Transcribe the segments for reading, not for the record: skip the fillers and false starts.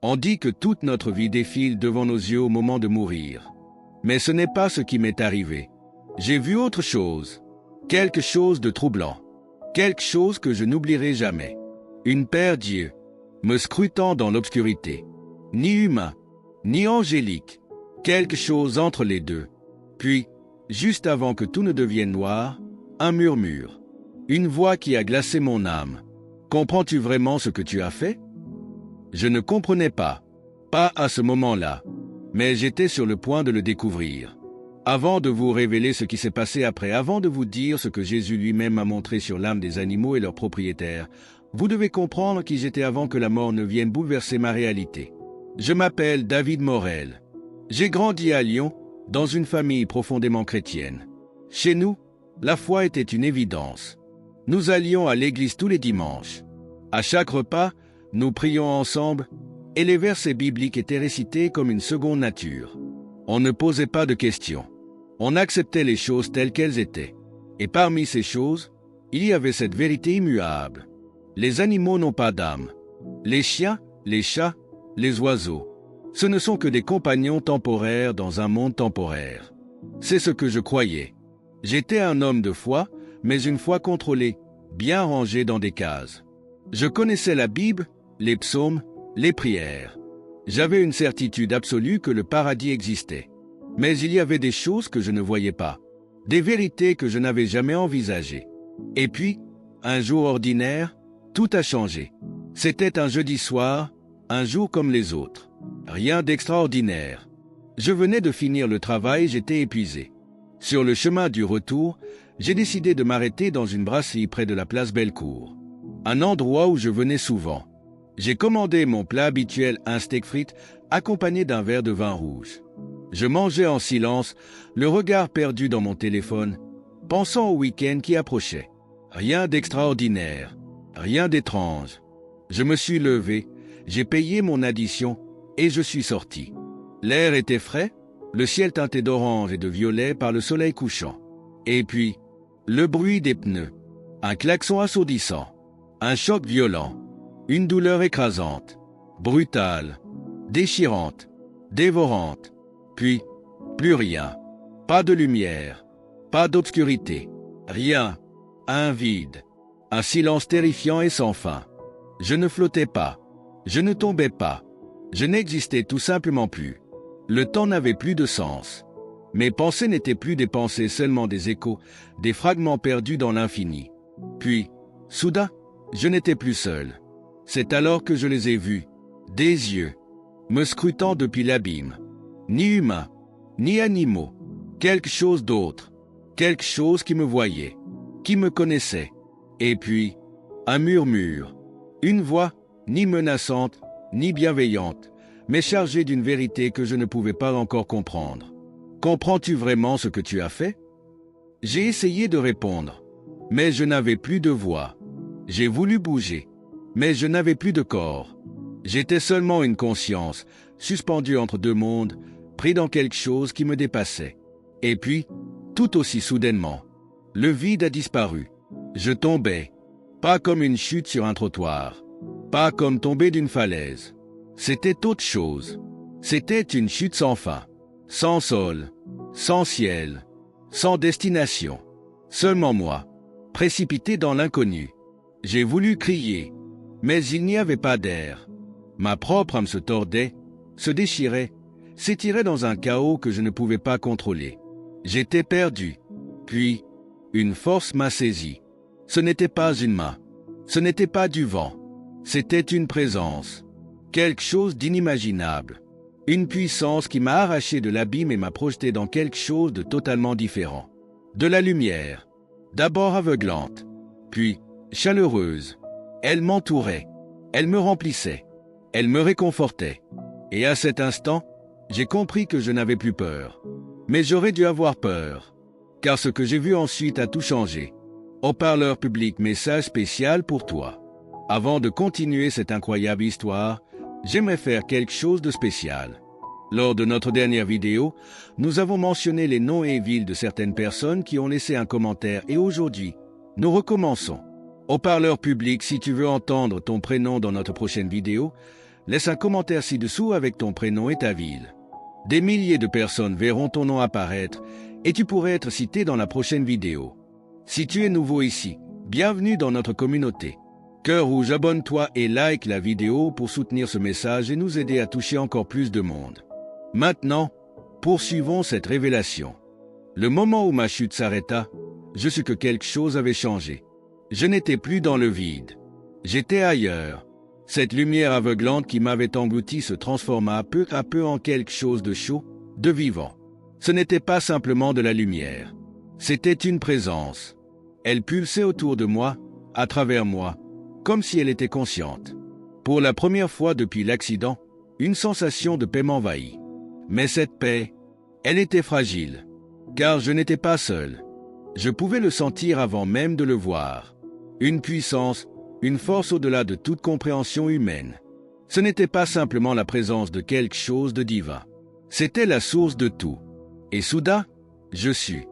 On dit que toute notre vie défile devant nos yeux au moment de mourir. Mais ce n'est pas ce qui m'est arrivé. J'ai vu autre chose. Quelque chose de troublant. Quelque chose que je n'oublierai jamais. Une paire d'yeux, me scrutant dans l'obscurité. Ni humain, ni angélique. Quelque chose entre les deux. Puis, juste avant que tout ne devienne noir, un murmure. Une voix qui a glacé mon âme. Comprends-tu vraiment ce que tu as fait? Je ne comprenais pas. Pas à ce moment-là. Mais j'étais sur le point de le découvrir. Avant de vous révéler ce qui s'est passé après, avant de vous dire ce que Jésus lui-même a montré sur l'âme des animaux et leurs propriétaires, vous devez comprendre qui j'étais avant que la mort ne vienne bouleverser ma réalité. Je m'appelle David Morel. J'ai grandi à Lyon, dans une famille profondément chrétienne. Chez nous, la foi était une évidence. Nous allions à l'église tous les dimanches. À chaque repas, nous prions ensemble, et les versets bibliques étaient récités comme une seconde nature. On ne posait pas de questions. On acceptait les choses telles qu'elles étaient. Et parmi ces choses, il y avait cette vérité immuable. Les animaux n'ont pas d'âme. Les chiens, les chats, les oiseaux, ce ne sont que des compagnons temporaires dans un monde temporaire. C'est ce que je croyais. J'étais un homme de foi, mais une foi contrôlée, bien rangée dans des cases. Je connaissais la Bible, les psaumes, les prières. J'avais une certitude absolue que le paradis existait. Mais il y avait des choses que je ne voyais pas, des vérités que je n'avais jamais envisagées. Et puis, un jour ordinaire, tout a changé. C'était un jeudi soir, un jour comme les autres. Rien d'extraordinaire. Je venais de finir le travail, j'étais épuisé. Sur le chemin du retour, j'ai décidé de m'arrêter dans une brasserie près de la place Bellecour. Un endroit où je venais souvent. J'ai commandé mon plat habituel, un steak frites, accompagné d'un verre de vin rouge. Je mangeais en silence, le regard perdu dans mon téléphone, pensant au week-end qui approchait. Rien d'extraordinaire, rien d'étrange. Je me suis levé, j'ai payé mon addition et je suis sorti. L'air était frais, le ciel teinté d'orange et de violet par le soleil couchant. Et puis, le bruit des pneus, un klaxon assourdissant, un choc violent, une douleur écrasante, brutale, déchirante, dévorante. Puis, plus rien. Pas de lumière, pas d'obscurité, rien. Un vide, un silence terrifiant et sans fin. Je ne flottais pas, je ne tombais pas, je n'existais tout simplement plus. Le temps n'avait plus de sens. Mes pensées n'étaient plus des pensées, seulement des échos, des fragments perdus dans l'infini. Puis, soudain, je n'étais plus seul. C'est alors que je les ai vus, des yeux, me scrutant depuis l'abîme. Ni humains, ni animaux, quelque chose d'autre, quelque chose qui me voyait, qui me connaissait. Et puis, un murmure, une voix, ni menaçante, ni bienveillante, mais chargée d'une vérité que je ne pouvais pas encore comprendre. Comprends-tu vraiment ce que tu as fait? J'ai essayé de répondre, mais je n'avais plus de voix. J'ai voulu bouger, mais je n'avais plus de corps. J'étais seulement une conscience, suspendue entre deux mondes, pris dans quelque chose qui me dépassait. Et puis, tout aussi soudainement, le vide a disparu. Je tombais, pas comme une chute sur un trottoir, pas comme tomber d'une falaise. C'était autre chose. C'était une chute sans fin, sans sol, sans ciel, sans destination. Seulement moi, précipité dans l'inconnu. J'ai voulu crier, mais il n'y avait pas d'air. Ma propre âme se tordait, se déchirait, s'étirait dans un chaos que je ne pouvais pas contrôler. J'étais perdu. Puis, une force m'a saisi. Ce n'était pas une main. Ce n'était pas du vent. C'était une présence. Quelque chose d'inimaginable. Une puissance qui m'a arraché de l'abîme et m'a projeté dans quelque chose de totalement différent. De la lumière. D'abord aveuglante. Puis, chaleureuse. Elle m'entourait. Elle me remplissait. Elle me réconfortait. Et à cet instant, j'ai compris que je n'avais plus peur. Mais j'aurais dû avoir peur. Car ce que j'ai vu ensuite a tout changé. Haut-parleur public, message spécial pour toi. Avant de continuer cette incroyable histoire, j'aimerais faire quelque chose de spécial. Lors de notre dernière vidéo, nous avons mentionné les noms et villes de certaines personnes qui ont laissé un commentaire et aujourd'hui, nous recommençons. Haut-parleur public, si tu veux entendre ton prénom dans notre prochaine vidéo, laisse un commentaire ci-dessous avec ton prénom et ta ville. Des milliers de personnes verront ton nom apparaître et tu pourrais être cité dans la prochaine vidéo. Si tu es nouveau ici, bienvenue dans notre communauté. Cœur rouge, abonne-toi et like la vidéo pour soutenir ce message et nous aider à toucher encore plus de monde. Maintenant, poursuivons cette révélation. Le moment où ma chute s'arrêta, je sus que quelque chose avait changé. Je n'étais plus dans le vide. J'étais ailleurs. Cette lumière aveuglante qui m'avait englouti se transforma peu à peu en quelque chose de chaud, de vivant. Ce n'était pas simplement de la lumière. C'était une présence. Elle pulsait autour de moi, à travers moi, comme si elle était consciente. Pour la première fois depuis l'accident, une sensation de paix m'envahit. Mais cette paix, elle était fragile, car je n'étais pas seul. Je pouvais le sentir avant même de le voir. Une puissance, une force au-delà de toute compréhension humaine. Ce n'était pas simplement la présence de quelque chose de divin. C'était la source de tout. Et soudain, je sus.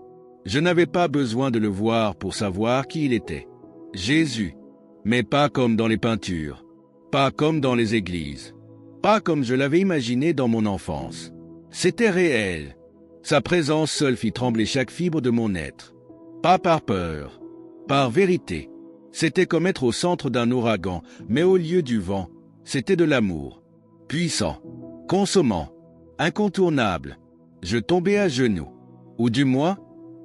Je n'avais pas besoin de le voir pour savoir qui il était. Jésus. Mais pas comme dans les peintures. Pas comme dans les églises. Pas comme je l'avais imaginé dans mon enfance. C'était réel. Sa présence seule fit trembler chaque fibre de mon être. Pas par peur. Par vérité. C'était comme être au centre d'un ouragan, mais au lieu du vent, c'était de l'amour. Puissant. Consommant. Incontournable. Je tombais à genoux. Ou du moins,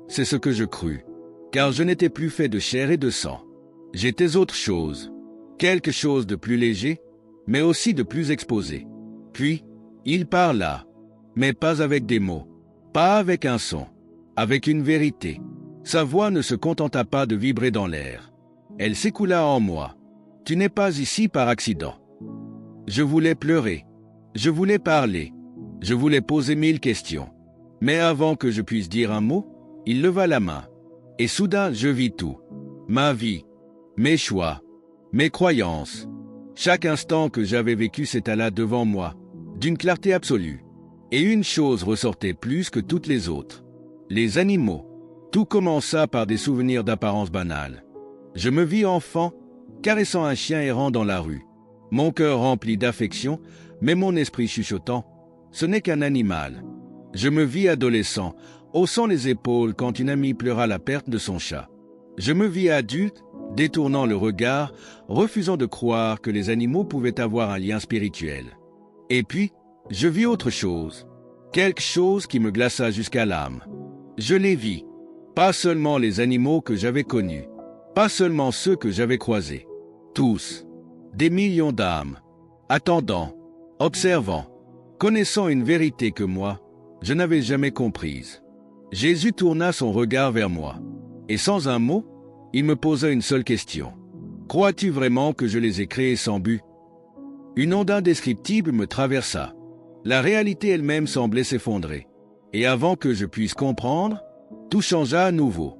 c'est ce que je crus. Car je n'étais plus fait de chair et de sang. J'étais autre chose. Quelque chose de plus léger, mais aussi de plus exposé. Puis, il parla. Mais pas avec des mots. Pas avec un son. Avec une vérité. Sa voix ne se contenta pas de vibrer dans l'air. Elle s'écoula en moi. Tu n'es pas ici par accident. Je voulais pleurer. Je voulais parler. Je voulais poser 1000 questions. Mais avant que je puisse dire un mot, il leva la main. Et soudain, je vis tout. Ma vie. Mes choix, mes croyances. Chaque instant que j'avais vécu s'étala devant moi, d'une clarté absolue. Et une chose ressortait plus que toutes les autres. Les animaux. Tout commença par des souvenirs d'apparence banale. Je me vis enfant, caressant un chien errant dans la rue. Mon cœur rempli d'affection, mais mon esprit chuchotant. Ce n'est qu'un animal. Je me vis adolescent, haussant les épaules quand une amie pleura la perte de son chat. Je me vis adulte, détournant le regard, refusant de croire que les animaux pouvaient avoir un lien spirituel. Et puis, je vis autre chose. Quelque chose qui me glaça jusqu'à l'âme. Je les vis. Pas seulement les animaux que j'avais connus. Pas seulement ceux que j'avais croisés. Tous. Des millions d'âmes. Attendant. Observant. Connaissant une vérité que moi, je n'avais jamais comprise. Jésus tourna son regard vers moi. Et sans un mot, il me posa une seule question. Crois-tu vraiment que je les ai créés sans but? Une onde indescriptible me traversa. La réalité elle-même semblait s'effondrer. Et avant que je puisse comprendre, tout changea à nouveau.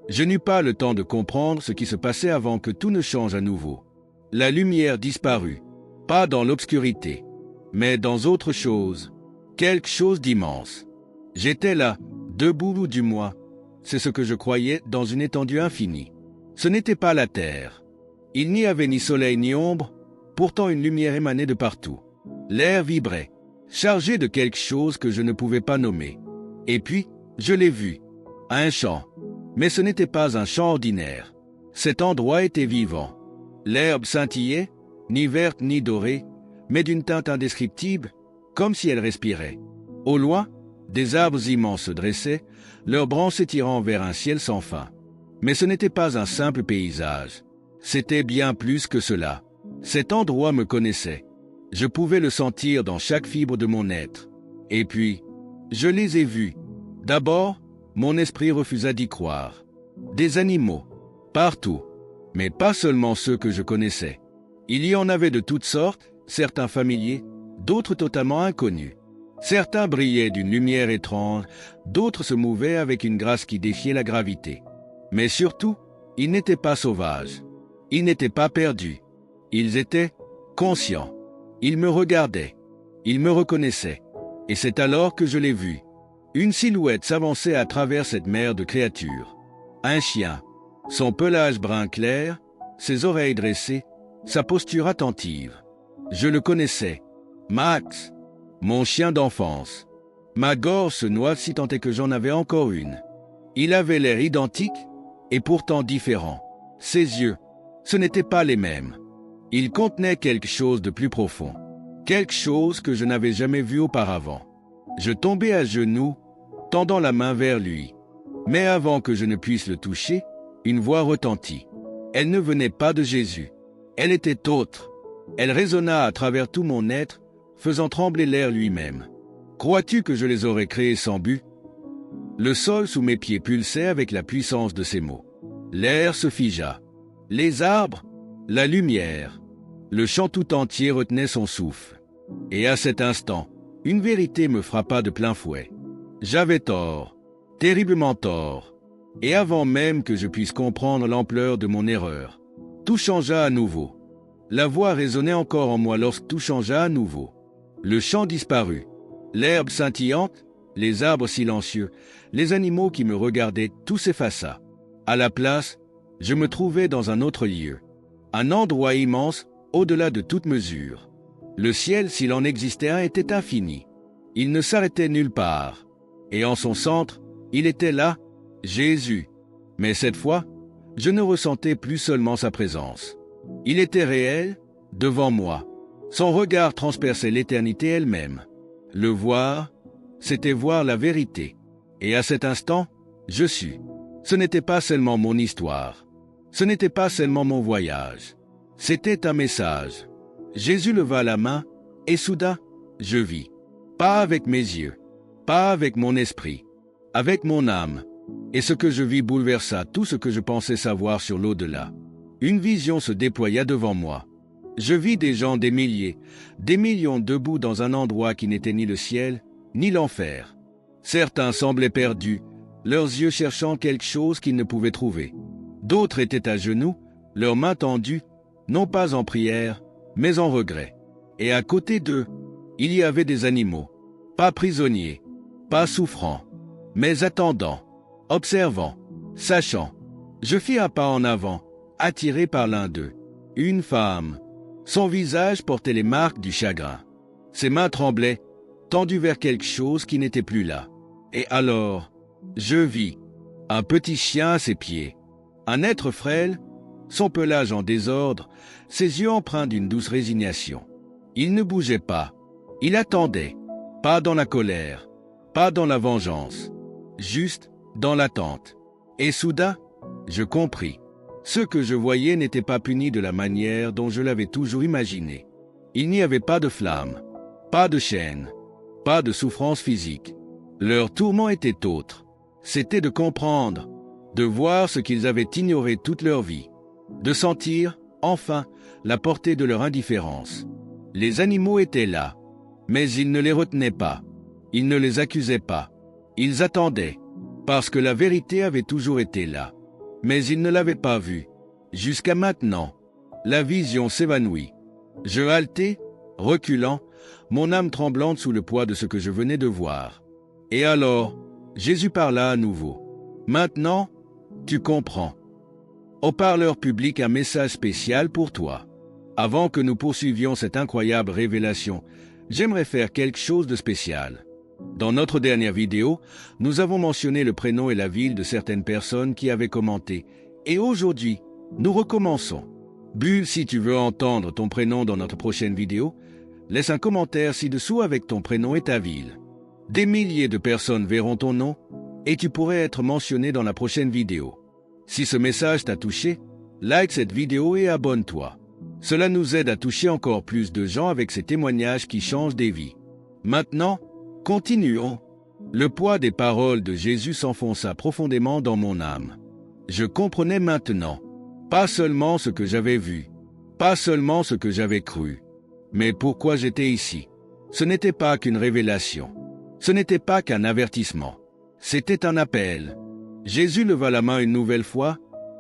Je n'eus pas le temps de comprendre ce qui se passait avant que tout ne change à nouveau. La lumière disparut, pas dans l'obscurité, mais dans autre chose, quelque chose d'immense. J'étais là, debout du moi. C'est ce que je croyais dans une étendue infinie. Ce n'était pas la terre. Il n'y avait ni soleil ni ombre, pourtant une lumière émanait de partout. L'air vibrait, chargé de quelque chose que je ne pouvais pas nommer. Et puis, je l'ai vu, un champ. Mais ce n'était pas un champ ordinaire. Cet endroit était vivant. L'herbe scintillait, ni verte ni dorée, mais d'une teinte indescriptible, comme si elle respirait. Au loin, des arbres immenses se dressaient, leurs branches s'étirant vers un ciel sans fin. Mais ce n'était pas un simple paysage. C'était bien plus que cela. Cet endroit me connaissait. Je pouvais le sentir dans chaque fibre de mon être. Et puis, je les ai vus. D'abord, mon esprit refusa d'y croire. Des animaux, partout, mais pas seulement ceux que je connaissais. Il y en avait de toutes sortes, certains familiers, d'autres totalement inconnus. Certains brillaient d'une lumière étrange, d'autres se mouvaient avec une grâce qui défiait la gravité. Mais surtout, ils n'étaient pas sauvages. Ils n'étaient pas perdus. Ils étaient conscients. Ils me regardaient. Ils me reconnaissaient. Et c'est alors que je l'ai vu. Une silhouette s'avançait à travers cette mer de créatures. Un chien, son pelage brun clair, ses oreilles dressées, sa posture attentive. Je le connaissais. Max, mon chien d'enfance. Ma gorge se noie si tant est que j'en avais encore une. Il avait l'air identique et pourtant différent. Ses yeux, ce n'étaient pas les mêmes. Ils contenaient quelque chose de plus profond. Quelque chose que je n'avais jamais vu auparavant. Je tombai à genoux, tendant la main vers lui. Mais avant que je ne puisse le toucher, une voix retentit. Elle ne venait pas de Jésus. Elle était autre. Elle résonna à travers tout mon être, faisant trembler l'air lui-même. Crois-tu que je les aurais créés sans but? Le sol sous mes pieds pulsait avec la puissance de ces mots. L'air se figea. Les arbres, la lumière, le champ tout entier retenait son souffle. Et à cet instant, une vérité me frappa de plein fouet. J'avais tort, terriblement tort. Et avant même que je puisse comprendre l'ampleur de mon erreur, tout changea à nouveau. La voix résonnait encore en moi lorsque tout changea à nouveau. Le champ disparut. L'herbe scintillante, les arbres silencieux, les animaux qui me regardaient, tout s'effaça. À la place, je me trouvais dans un autre lieu. Un endroit immense, au-delà de toute mesure. Le ciel, s'il en existait un, était infini. Il ne s'arrêtait nulle part. Et en son centre, il était là, Jésus. Mais cette fois, je ne ressentais plus seulement sa présence. Il était réel, devant moi. Son regard transperçait l'éternité elle-même. Le voir, c'était voir la vérité. Et à cet instant, je sus. Ce n'était pas seulement mon histoire. Ce n'était pas seulement mon voyage. C'était un message. Jésus leva la main, et soudain, je vis. Pas avec mes yeux, pas avec mon esprit, avec mon âme. Et ce que je vis bouleversa tout ce que je pensais savoir sur l'au-delà. Une vision se déploya devant moi. Je vis des gens, des milliers, des millions debout dans un endroit qui n'était ni le ciel, ni l'enfer. Certains semblaient perdus, leurs yeux cherchant quelque chose qu'ils ne pouvaient trouver. D'autres étaient à genoux, leurs mains tendues, non pas en prière, mais en regret. Et à côté d'eux, il y avait des animaux, pas prisonniers, pas souffrants, mais attendant, observant, sachant. Je fis un pas en avant, attiré par l'un d'eux. Une femme. Son visage portait les marques du chagrin. Ses mains tremblaient, tendues vers quelque chose qui n'était plus là. Et alors, je vis un petit chien à ses pieds. Un être frêle, son pelage en désordre, ses yeux empreints d'une douce résignation. Il ne bougeait pas. Il attendait, pas dans la colère, pas dans la vengeance, juste dans l'attente. Et soudain, je compris. Ce que je voyais n'était pas puni de la manière dont je l'avais toujours imaginé. Il n'y avait pas de flamme, pas de chaîne, pas de souffrance physique. Leur tourment était autre. C'était de comprendre, de voir ce qu'ils avaient ignoré toute leur vie, de sentir, enfin, la portée de leur indifférence. Les animaux étaient là, mais ils ne les retenaient pas. Ils ne les accusaient pas. Ils attendaient, parce que la vérité avait toujours été là. Mais ils ne l'avaient pas vue. Jusqu'à maintenant, la vision s'évanouit. Je haletais, reculant, mon âme tremblante sous le poids de ce que je venais de voir. Et alors, Jésus parla à nouveau. Maintenant, tu comprends. Au parleur public, un message spécial pour toi. Avant que nous poursuivions cette incroyable révélation, j'aimerais faire quelque chose de spécial. Dans notre dernière vidéo, nous avons mentionné le prénom et la ville de certaines personnes qui avaient commenté. Et aujourd'hui, nous recommençons. Bulle, si tu veux entendre ton prénom dans notre prochaine vidéo, laisse un commentaire ci-dessous avec ton prénom et ta ville. Des milliers de personnes verront ton nom et tu pourrais être mentionné dans la prochaine vidéo. Si ce message t'a touché, like cette vidéo et abonne-toi. Cela nous aide à toucher encore plus de gens avec ces témoignages qui changent des vies. Maintenant, continuons. Le poids des paroles de Jésus s'enfonça profondément dans mon âme. Je comprenais maintenant, pas seulement ce que j'avais vu, pas seulement ce que j'avais cru, mais pourquoi j'étais ici. Ce n'était pas qu'une révélation, ce n'était pas qu'un avertissement, c'était un appel. Jésus leva la main une nouvelle fois,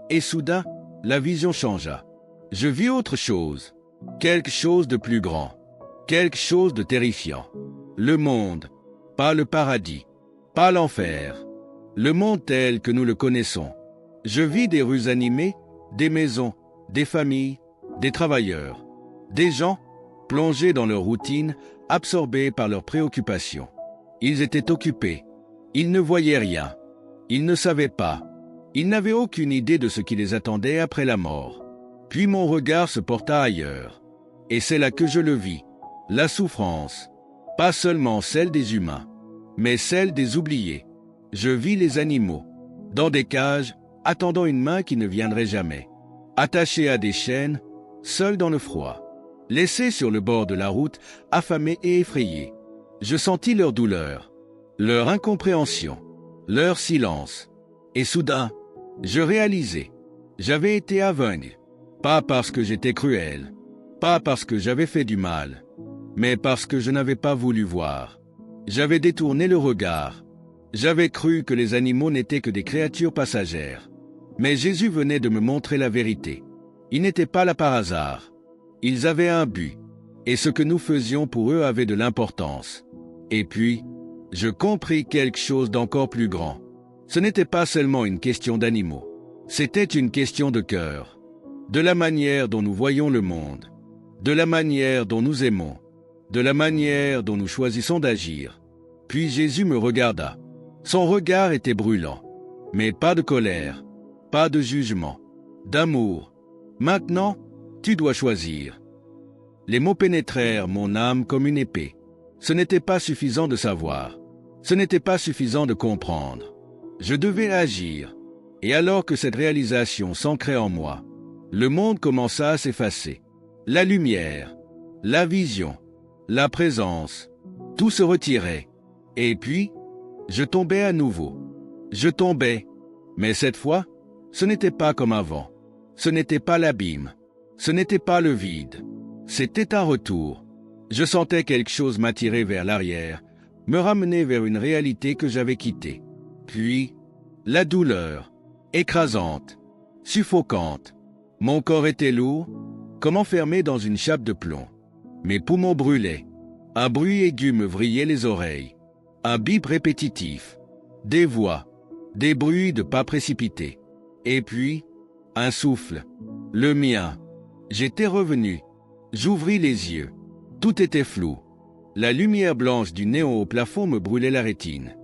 et soudain, la vision changea. Je vis autre chose, quelque chose de plus grand, quelque chose de terrifiant. Le monde, pas le paradis, pas l'enfer, le monde tel que nous le connaissons. Je vis des rues animées, des maisons, des familles, des travailleurs, des gens, plongés dans leur routine, absorbés par leurs préoccupations. Ils étaient occupés. Ils ne voyaient rien. Ils ne savaient pas. Ils n'avaient aucune idée de ce qui les attendait après la mort. Puis mon regard se porta ailleurs. Et c'est là que je le vis. La souffrance. Pas seulement celle des humains, mais celle des oubliés. Je vis les animaux, dans des cages, attendant une main qui ne viendrait jamais. Attachés à des chaînes, seuls dans le froid. Laissés sur le bord de la route, affamés et effrayés. Je sentis leur douleur, leur incompréhension, leur silence. Et soudain, je réalisai, j'avais été aveugle. Pas parce que j'étais cruel, pas parce que j'avais fait du mal, mais parce que je n'avais pas voulu voir. J'avais détourné le regard. J'avais cru que les animaux n'étaient que des créatures passagères. Mais Jésus venait de me montrer la vérité. Ils n'étaient pas là par hasard. Ils avaient un but. Et ce que nous faisions pour eux avait de l'importance. Et puis, je compris quelque chose d'encore plus grand. Ce n'était pas seulement une question d'animaux. C'était une question de cœur. De la manière dont nous voyons le monde. De la manière dont nous aimons. De la manière dont nous choisissons d'agir. Puis Jésus me regarda. Son regard était brûlant, mais pas de colère, pas de jugement, d'amour. Maintenant, tu dois choisir. Les mots pénétrèrent mon âme comme une épée. Ce n'était pas suffisant de savoir. Ce n'était pas suffisant de comprendre. Je devais agir. Et alors que cette réalisation s'ancrait en moi, le monde commença à s'effacer. La lumière, la vision, la présence, tout se retirait. Et puis, je tombais à nouveau. Je tombais. Mais cette fois, ce n'était pas comme avant. Ce n'était pas l'abîme. Ce n'était pas le vide. C'était un retour. Je sentais quelque chose m'attirer vers l'arrière, me ramener vers une réalité que j'avais quittée. Puis, la douleur, écrasante, suffocante. Mon corps était lourd, comme enfermé dans une chape de plomb. Mes poumons brûlaient. Un bruit aigu me vrillait les oreilles. Un bip répétitif. Des voix. Des bruits de pas précipités. Et puis, un souffle. Le mien. J'étais revenu. J'ouvris les yeux. Tout était flou. La lumière blanche du néon au plafond me brûlait la rétine.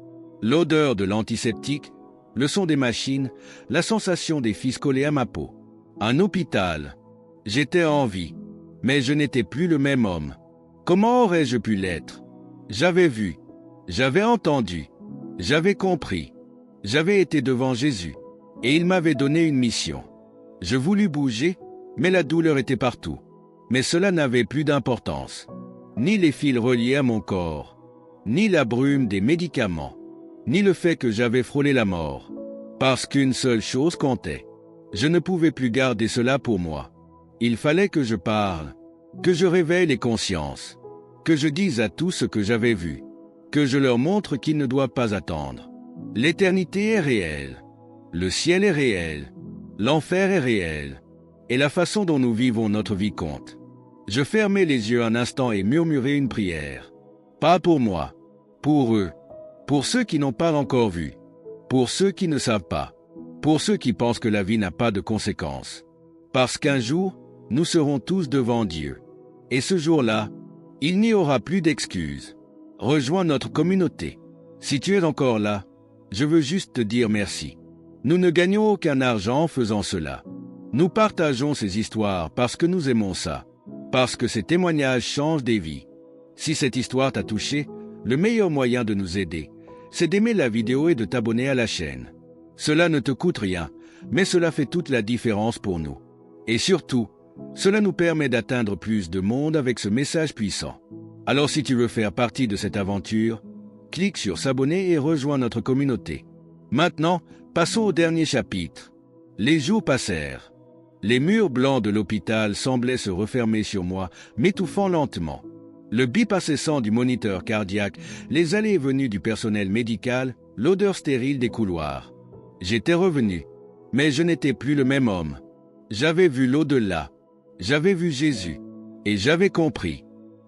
L'odeur de l'antiseptique, le son des machines, la sensation des fils collés à ma peau. Un hôpital. J'étais en vie, mais je n'étais plus le même homme. Comment aurais-je pu l'être? J'avais vu, j'avais entendu, j'avais compris. J'avais été devant Jésus, et il m'avait donné une mission. Je voulus bouger, mais la douleur était partout. Mais cela n'avait plus d'importance. Ni les fils reliés à mon corps, ni la brume des médicaments, ni le fait que j'avais frôlé la mort. Parce qu'une seule chose comptait. Je ne pouvais plus garder cela pour moi. Il fallait que je parle, que je réveille les consciences, que je dise à tous ce que j'avais vu, que je leur montre qu'ils ne doivent pas attendre. L'éternité est réelle, le ciel est réel, l'enfer est réel, et la façon dont nous vivons notre vie compte. Je fermai les yeux un instant et murmurai une prière. Pas pour moi, pour eux, pour ceux qui n'ont pas encore vu, pour ceux qui ne savent pas, pour ceux qui pensent que la vie n'a pas de conséquences. Parce qu'un jour, nous serons tous devant Dieu. Et ce jour-là, il n'y aura plus d'excuses. Rejoins notre communauté. Si tu es encore là, je veux juste te dire merci. Nous ne gagnons aucun argent en faisant cela. Nous partageons ces histoires parce que nous aimons ça, parce que ces témoignages changent des vies. Si cette histoire t'a touché, le meilleur moyen de nous aider, c'est d'aimer la vidéo et de t'abonner à la chaîne. Cela ne te coûte rien, mais cela fait toute la différence pour nous. Et surtout, cela nous permet d'atteindre plus de monde avec ce message puissant. Alors si tu veux faire partie de cette aventure, clique sur s'abonner et rejoins notre communauté. Maintenant, passons au dernier chapitre. Les jours passèrent. Les murs blancs de l'hôpital semblaient se refermer sur moi, m'étouffant lentement. Le bip incessant du moniteur cardiaque, les allées et venues du personnel médical, l'odeur stérile des couloirs. J'étais revenu, mais je n'étais plus le même homme. J'avais vu l'au-delà, j'avais vu Jésus, et j'avais compris.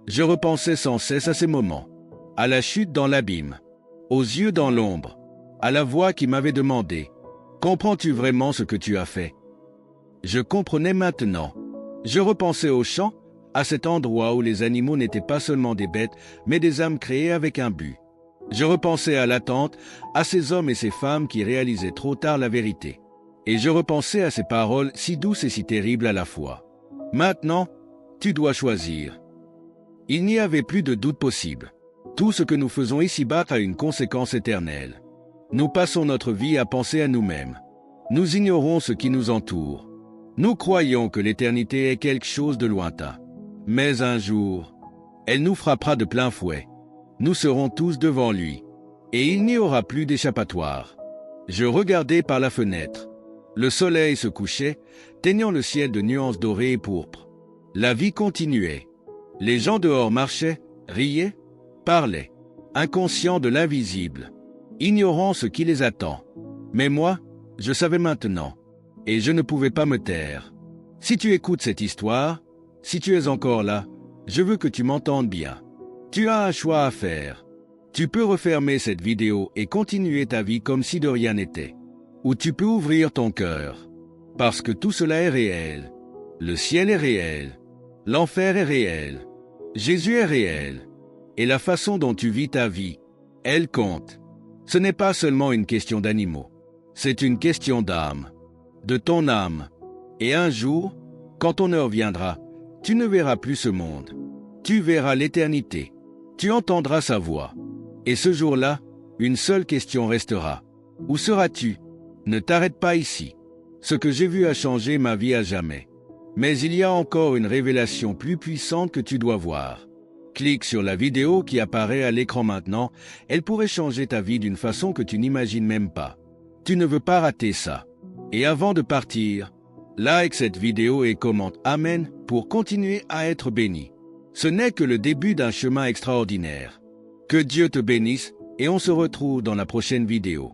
Je repensais sans cesse à ces moments, à la chute dans l'abîme, aux yeux dans l'ombre, à la voix qui m'avait demandé « Comprends-tu vraiment ce que tu as fait ?» Je comprenais maintenant. Je repensais au chant, à cet endroit où les animaux n'étaient pas seulement des bêtes, mais des âmes créées avec un but. Je repensais à l'attente, à ces hommes et ces femmes qui réalisaient trop tard la vérité. Et je repensais à ces paroles si douces et si terribles à la fois. Maintenant, tu dois choisir. Il n'y avait plus de doute possible. Tout ce que nous faisons ici-bas a une conséquence éternelle. Nous passons notre vie à penser à nous-mêmes. Nous ignorons ce qui nous entoure. Nous croyons que l'éternité est quelque chose de lointain. Mais un jour, elle nous frappera de plein fouet. Nous serons tous devant lui. Et il n'y aura plus d'échappatoire. Je regardais par la fenêtre. Le soleil se couchait, teignant le ciel de nuances dorées et pourpres. La vie continuait. Les gens dehors marchaient, riaient, parlaient, inconscients de l'invisible, ignorant ce qui les attend. Mais moi, je savais maintenant, et je ne pouvais pas me taire. Si tu écoutes cette histoire, si tu es encore là, je veux que tu m'entendes bien. Tu as un choix à faire. Tu peux refermer cette vidéo et continuer ta vie comme si de rien n'était. Ou tu peux ouvrir ton cœur. Parce que tout cela est réel. Le ciel est réel. L'enfer est réel. Jésus est réel. Et la façon dont tu vis ta vie, elle compte. Ce n'est pas seulement une question d'animaux. C'est une question d'âme. De ton âme. Et un jour, quand ton heure viendra, tu ne verras plus ce monde. Tu verras l'éternité. Tu entendras sa voix. Et ce jour-là, une seule question restera. Où seras-tu? Ne t'arrête pas ici. Ce que j'ai vu a changé ma vie à jamais. Mais il y a encore une révélation plus puissante que tu dois voir. Clique sur la vidéo qui apparaît à l'écran maintenant. Elle pourrait changer ta vie d'une façon que tu n'imagines même pas. Tu ne veux pas rater ça. Et avant de partir, like cette vidéo et commente Amen pour continuer à être béni. Ce n'est que le début d'un chemin extraordinaire. Que Dieu te bénisse et on se retrouve dans la prochaine vidéo.